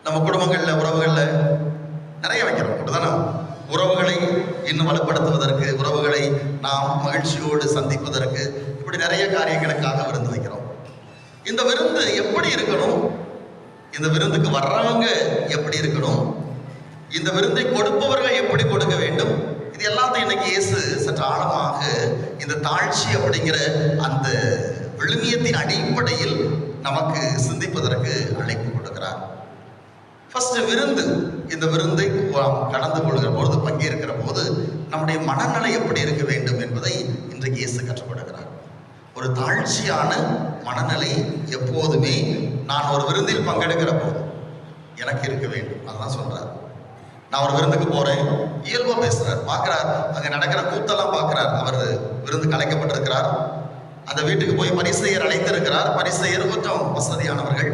நம்ம குடும்பங்கள்ல உறவுகள்ல நிறைய வைக்கிறோம் அப்படிதானே. உறவுகளை இன்னும் வலுப்படுத்துவதற்கு, உறவுகளை நாம் மகிழ்ச்சியோடு சந்திப்பதற்கு, இப்படி நிறைய காரியங்களுக்காக விருந்து வைக்கிறோம். இந்த விருந்து எப்படி இருக்கணும், இந்த விருந்துக்கு வர்றவங்க எப்படி இருக்கணும், இந்த விருந்தை கொடுப்பவர்கள் எப்படி கொடுக்க வேண்டும், இது எல்லாத்தையும் இன்னைக்கு இயேசு சற்று ஆழமாக இந்த தாழ்ச்சி அப்படிங்கிற அந்த விழுமியத்தின் அடிப்படையில் நமக்கு சிந்திப்பதற்கு அழைப்பு கொடுக்கிறார். ஃபர்ஸ்ட் விருந்து. இந்த விருந்தை கடந்து கொள்கிற பொழுது, பங்கேற்கிற போது நம்முடைய மனநிலை எப்படி இருக்க வேண்டும் என்பதை இன்றைக்கு இயேசு கற்றுக் கொடுக்கிறார். ஒரு தாழ்ச்சியான மனநிலை எப்போதுமே நான் ஒரு விருந்தில் பங்கெடுக்கிற போது எனக்கு இருக்க வேண்டும். அதான் சொல்றார். நான் ஒரு விருந்துக்கு போறேன், இயல்பா பேசுறார், பார்க்கிறார், அங்க நடக்கிற கூத்தெல்லாம் பார்க்கிறார். அவர் விருந்து கலைக்கப்பட்டிருக்கிறார். அந்த வீட்டுக்கு போய் பரிசேயர் அழைத்திருக்கிறார். பரிசேயர் கொஞ்சம் வசதியானவர்கள்.